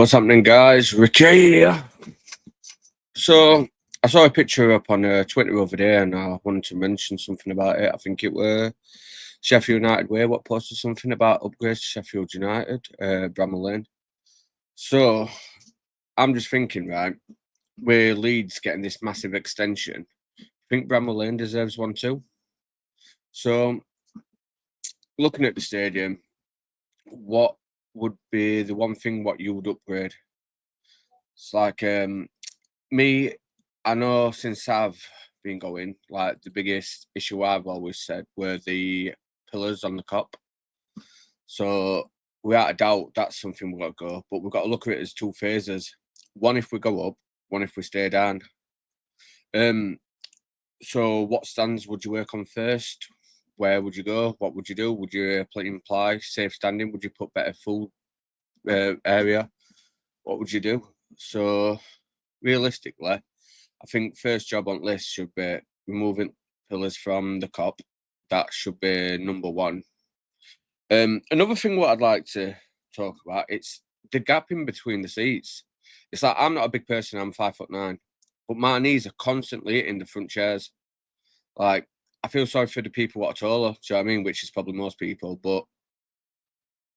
What's happening, guys? Ricky here. So, I saw a picture up on Twitter over there, and I wanted to mention something about it. I think it were Sheffield United Way. What posted something about upgrades to Sheffield United, Bramall Lane. So, I'm just thinking, right? With Leeds getting this massive extension, I think Bramall Lane deserves one too. So, looking at the stadium, what would be the one thing what you would upgrade? It's like me, I know since I've been going, like the biggest issue I've always said were the pillars on the cop. So without a doubt, that's something we've got to go. But we've got to look at it as two phases. One if we go up, one if we stay down. Um, so what stands would you work on first? Where would you go? What would you do? Would you imply safe standing? Would you put better food area? What would you do? So realistically, I think first job on list should be removing pillars from the cop. That should be number one. Another thing what I'd like to talk about, it's the gap in between the seats. It's like I'm not a big person, I'm 5'9", but my knees are constantly hitting the front chairs. Like I feel sorry for the people what are taller, do you know what I mean? Which is probably most people, but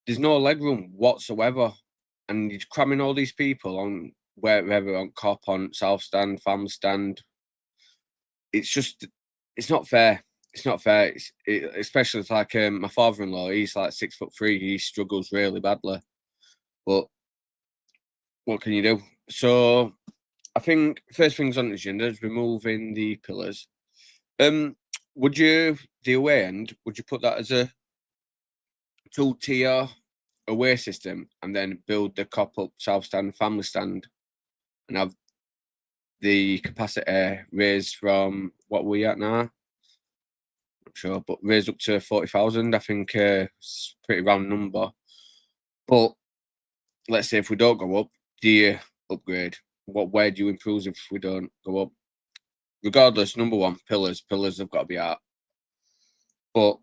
there's no leg room whatsoever. And you're cramming all these people on wherever, on cop, on south stand, family stand. It's just, it's not fair. It's not fair. Especially it's like my father-in-law. He's like 6'3". He struggles really badly. But what can you do? So I think first things on the agenda is removing the pillars. Would you the away end? Would you put that as a two-tier away system and then build the cop up south stand, family stand, and have the capacity raised from what we at now? Not sure, but raised up to 40,000. I think it's a pretty round number. But let's say if we don't go up, do you upgrade? Where do you improve if we don't go up? Regardless, number one, pillars. Pillars have got to be out. But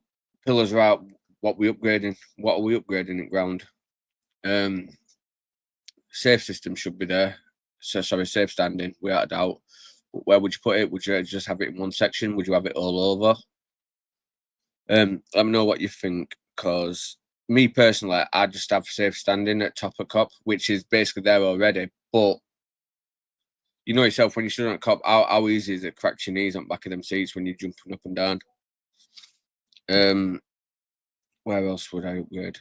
pillars are out. What we upgrading? What are we upgrading at ground? Safe system should be there. So sorry, safe standing, without a doubt. But where would you put it? Would you just have it in one section? Would you have it all over? Let me know what you think, because me personally, I just have safe standing at top of cop, which is basically there already. But you know yourself, when you stood on a cop, how easy is it to crack your knees on the back of them seats when you're jumping up and down? Where else would I upgrade?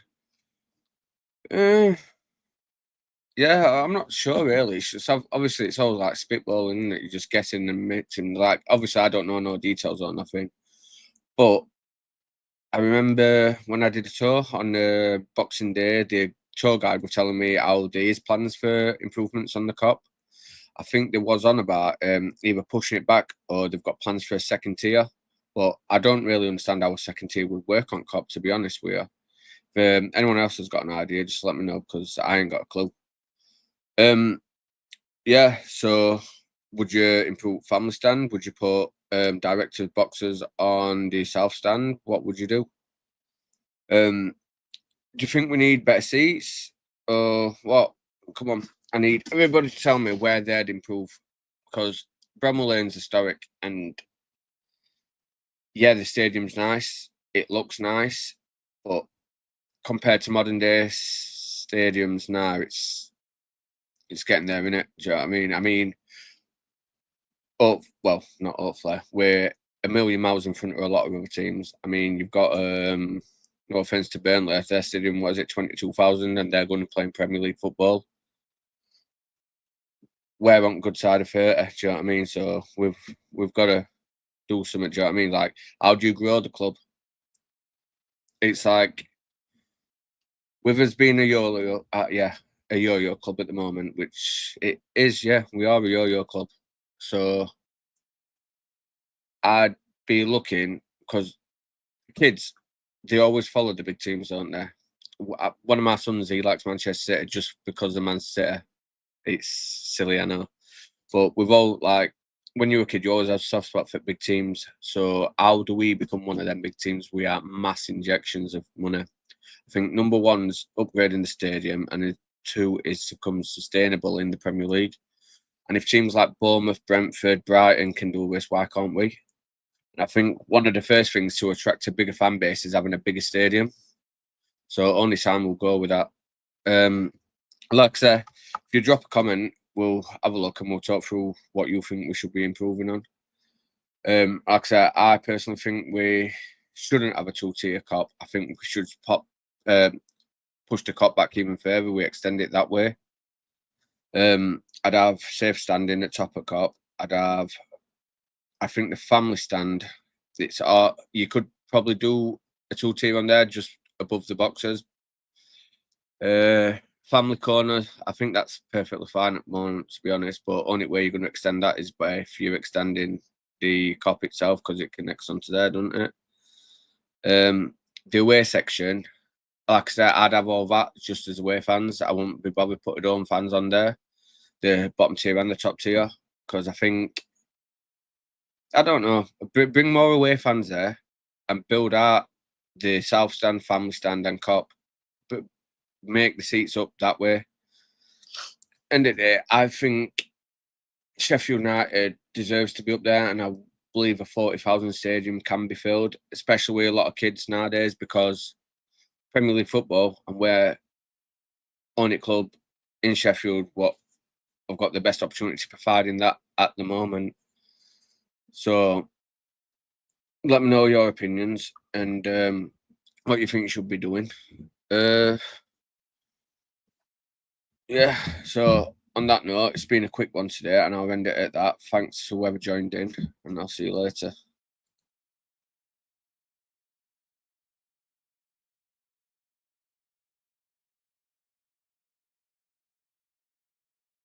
Yeah, I'm not sure really. It's just obviously it's all like spitballing, isn't it? You're just guessing and mixing. Like obviously I don't know no details or nothing, but I remember when I did a tour on the Boxing Day, the tour guide was telling me how there is plans for improvements on the cop. I think there was on about either pushing it back or they've got plans for a second tier. But I don't really understand how a second tier would work on cop, to be honest with you. If anyone else has got an idea, just let me know because I ain't got a clue. Yeah, so would you improve family stand? Would you put directors boxes on the south stand? What would you do? Do you think we need better seats? Or what? Come on, I need everybody to tell me where they'd improve, because Bramall Lane's historic, and yeah, the stadium's nice. It looks nice, but compared to modern day stadiums now, it's getting there, isn't it? Do you know what I mean? I mean, oh well, not hopefully. We're a million miles in front of a lot of other teams. I mean, you've got no offense to Burnley, their stadium was it 22,000, and they're going to play in Premier League football. We're on good side of 30. Do you know what I mean? So we've got to do something. Do you know what I mean? Like, how do you grow the club? It's like with us being a yo-yo, a yo-yo club at the moment, which it is. Yeah, we are a yo-yo club. So I'd be looking, because kids, they always follow the big teams, don't they? One of my sons, he likes Manchester City just because of Man City. It's silly, I know. But we've all, like, when you're a kid, you always have a soft spot for big teams. So how do we become one of them big teams? We are mass injections of money. I think number one's upgrading the stadium, and to is to become sustainable in the Premier League. And if teams like Bournemouth, Brentford, Brighton can do this, why can't we? And I think one of the first things to attract a bigger fan base is having a bigger stadium. So only time will go with that. Like I say, if you drop a comment, we'll have a look and we'll talk through what you think we should be improving on. Like I say, I personally think we shouldn't have a two-tier cop. I think we should push the cop back even further. We extend it that way. I'd have safe standing at top of cop. I think the family stand. It's you could probably do a two-tier on there just above the boxes. Family corner, I think that's perfectly fine at the moment, to be honest. But only way you're going to extend that is by if you're extending the cop itself, because it connects onto there, doesn't it? The away section, like I said, I'd have all that just as away fans. I wouldn't be bothered putting home fans on there, the bottom tier and the top tier, because I think, I don't know, bring more away fans there and build out the south stand, family stand, and cop. But make the seats up that way. End of the day, I think Sheffield United deserves to be up there, and I believe a 40,000 stadium can be filled, especially with a lot of kids nowadays, because Premier League football, and we're on it club in Sheffield, what I've got the best opportunity to providing that at the moment. So let me know your opinions and what you think you should be doing. Yeah, so on that note, it's been a quick one today, and I'll end it at that. Thanks to whoever joined in, and I'll see you later.